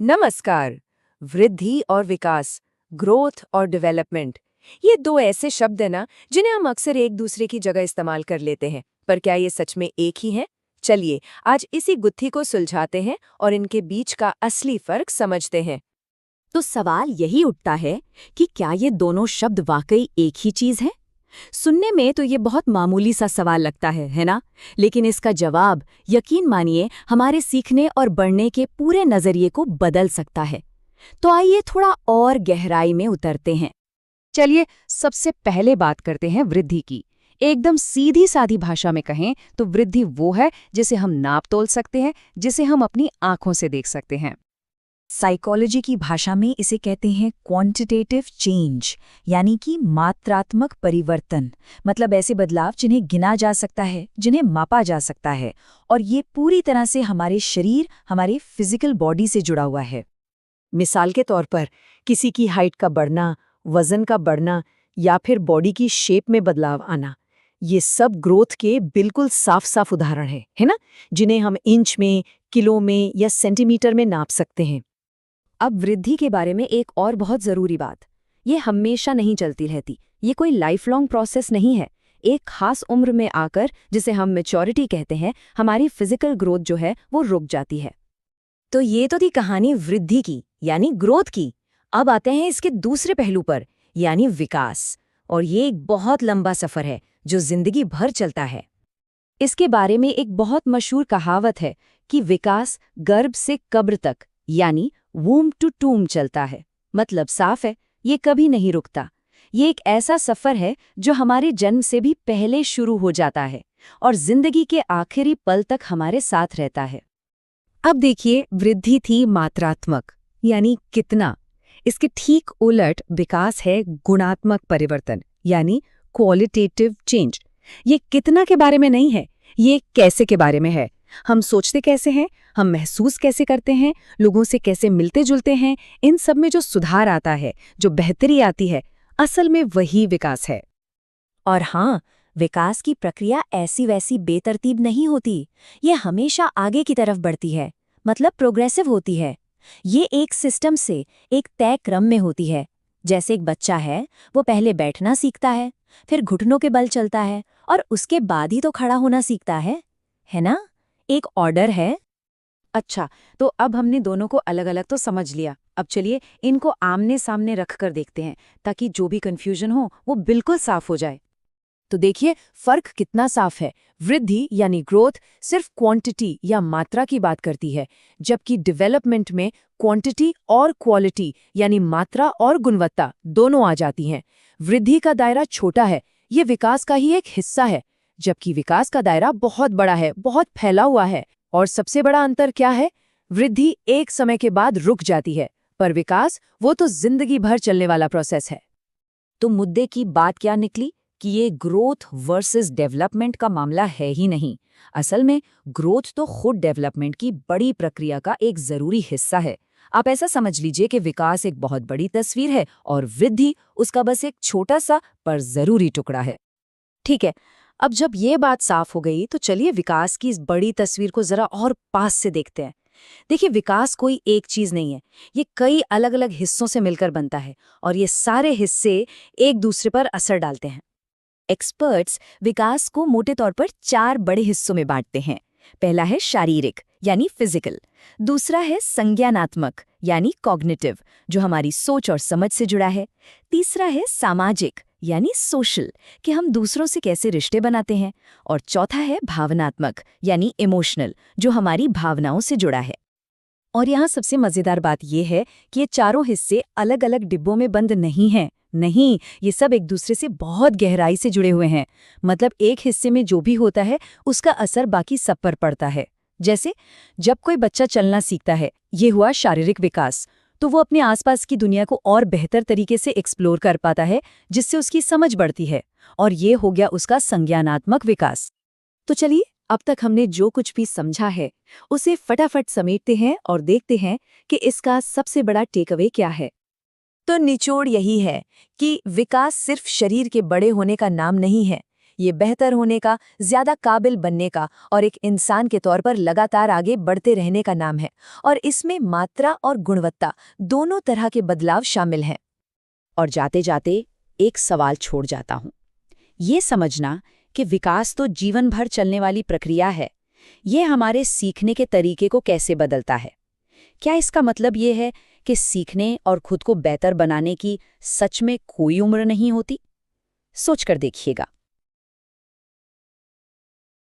नमस्कार। वृद्धि और विकास, ग्रोथ और डेवलपमेंट, ये दो ऐसे शब्द हैं ना जिन्हें हम अक्सर एक दूसरे की जगह इस्तेमाल कर लेते हैं, पर क्या ये सच में एक ही हैं? चलिए आज इसी गुत्थी को सुलझाते हैं और इनके बीच का असली फर्क समझते हैं। तो सवाल यही उठता है कि क्या ये दोनों शब्द वाकई एक ही चीज है। सुनने में तो ये बहुत मामूली सा सवाल लगता है ना। लेकिन इसका जवाब, यकीन मानिए, हमारे सीखने और बढ़ने के पूरे नजरिए को बदल सकता है। तो आइए थोड़ा और गहराई में उतरते हैं। चलिए सबसे पहले बात करते हैं वृद्धि की। एकदम सीधी सादी भाषा में कहें तो वृद्धि वो है जिसे हम नाप तोल सकते हैं, जिसे हम अपनी आंखों से देख सकते हैं। साइकोलॉजी की भाषा में इसे कहते हैं क्वांटिटेटिव चेंज, यानी कि मात्रात्मक परिवर्तन। मतलब ऐसे बदलाव जिन्हें गिना जा सकता है, जिन्हें मापा जा सकता है, और ये पूरी तरह से हमारे शरीर, हमारे फिजिकल बॉडी से जुड़ा हुआ है। मिसाल के तौर पर किसी की हाइट का बढ़ना, वजन का बढ़ना या फिर बॉडी की शेप में बदलाव आना, ये सब ग्रोथ के बिल्कुल साफ साफ उदाहरण है ना, जिन्हें हम इंच में, किलो में या सेंटीमीटर में नाप सकते हैं। अब वृद्धि के बारे में एक और बहुत ज़रूरी बात, ये हमेशा नहीं चलती रहती। ये कोई लाइफ लॉन्ग प्रोसेस नहीं है। एक खास उम्र में आकर, जिसे हम मैच्योरिटी कहते हैं, हमारी फिजिकल ग्रोथ जो है वो रुक जाती है। तो ये तो थी कहानी वृद्धि की, यानी ग्रोथ की। अब आते हैं इसके दूसरे पहलू पर, यानी विकास। और ये एक बहुत लंबा सफर है जो जिंदगी भर चलता है। इसके बारे में एक बहुत मशहूर कहावत है कि विकास गर्भ से कब्र तक, यानी वूम टू टूम चलता है। मतलब साफ है, ये कभी नहीं रुकता। ये एक ऐसा सफर है जो हमारे जन्म से भी पहले शुरू हो जाता है और जिंदगी के आखिरी पल तक हमारे साथ रहता है। अब देखिए, वृद्धि थी मात्रात्मक, यानी कितना। इसके ठीक उलट विकास है गुणात्मक परिवर्तन, यानी क्वालिटेटिव चेंज। ये कितना के बारे में नहीं है, ये कैसे के बारे में है। हम सोचते कैसे हैं, हम महसूस कैसे करते हैं, लोगों से कैसे मिलते जुलते हैं, इन सब में जो सुधार आता है, जो बेहतरी आती है, असल में वही विकास है। और हाँ, विकास की प्रक्रिया ऐसी वैसी बेतरतीब नहीं होती। ये हमेशा आगे की तरफ बढ़ती है, मतलब प्रोग्रेसिव होती है। ये एक सिस्टम से, एक तय क्रम में होती है। जैसे एक बच्चा है, वो पहले बैठना सीखता है, फिर घुटनों के बल चलता है, और उसके बाद ही तो खड़ा होना सीखता है ना? एक ऑर्डर है। अच्छा, तो अब हमने दोनों को अलग अलग तो समझ लिया। अब चलिए इनको आमने सामने रख कर देखते हैं, ताकि जो भी कंफ्यूजन हो वो बिल्कुल साफ हो जाए। तो देखिए फर्क कितना साफ है। वृद्धि यानी ग्रोथ सिर्फ क्वांटिटी या मात्रा की बात करती है, जबकि डेवलपमेंट में क्वांटिटी और क्वालिटी यानी मात्रा और गुणवत्ता दोनों आ जाती हैं। वृद्धि का दायरा छोटा है, ये विकास का ही एक हिस्सा है, जबकि विकास का दायरा बहुत बड़ा है, बहुत फैला हुआ है। और सबसे बड़ा अंतर क्या है? वृद्धि एक समय के बाद रुक जाती है, पर विकास वो तो जिंदगी भर चलने वाला प्रोसेस है। तो मुद्दे की बात क्या निकली कि ये ग्रोथ वर्सेस डेवलपमेंट का मामला है ही नहीं। असल में ग्रोथ तो खुद डेवलपमेंट की बड़ी प्रक्रिया का एक जरूरी हिस्सा है। आप ऐसा समझ लीजिए कि विकास एक बहुत बड़ी तस्वीर है और वृद्धि उसका बस एक छोटा सा पर जरूरी टुकड़ा है। ठीक है, अब जब ये बात साफ हो गई तो चलिए विकास की इस बड़ी तस्वीर को जरा और पास से देखते हैं। देखिए, विकास कोई एक चीज नहीं है, ये कई अलग अलग हिस्सों से मिलकर बनता है और ये सारे हिस्से एक दूसरे पर असर डालते हैं। एक्सपर्ट्स विकास को मोटे तौर पर 4 बड़े हिस्सों में बांटते हैं। पहला है शारीरिक, यानी फिजिकल। दूसरा है संज्ञानात्मक, यानी कॉग्निटिव, जो हमारी सोच और समझ से जुड़ा है। तीसरा है सामाजिक, यानी सोशल, कि हम दूसरों से कैसे रिश्ते बनाते हैं। और चौथा है भावनात्मक, यानी इमोशनल, जो हमारी भावनाओं से जुड़ा है। और यहाँ सबसे मजेदार बात यह है कि ये चारों हिस्से अलग अलग डिब्बों में बंद नहीं हैं। नहीं, ये सब एक दूसरे से बहुत गहराई से जुड़े हुए हैं। मतलब एक हिस्से में जो भी होता है उसका असर बाकी सब पर पड़ता है। जैसे जब कोई बच्चा चलना सीखता है, ये हुआ शारीरिक विकास, तो वो अपने आसपास की दुनिया को और बेहतर तरीके से एक्सप्लोर कर पाता है, जिससे उसकी समझ बढ़ती है। और ये हो गया उसका संज्ञानात्मक विकास। तो चलिए, अब तक हमने जो कुछ भी समझा है उसे फटाफट समेटते हैं और देखते हैं कि इसका सबसे बड़ा टेकअवे क्या है। तो निचोड़ यही है कि विकास सिर्फ शरीर के बड़े होने का नाम नहीं है, ये बेहतर होने का, ज्यादा काबिल बनने का और एक इंसान के तौर पर लगातार आगे बढ़ते रहने का नाम है। और इसमें मात्रा और गुणवत्ता दोनों तरह के बदलाव शामिल हैं। और जाते जाते एक सवाल छोड़ जाता हूं। ये समझना कि विकास तो जीवन भर चलने वाली प्रक्रिया है, ये हमारे सीखने के तरीके को कैसे बदलता है? क्या इसका मतलब ये है कि सीखने और खुद को बेहतर बनाने की सच में कोई उम्र नहीं होती? सोचकर देखिएगा।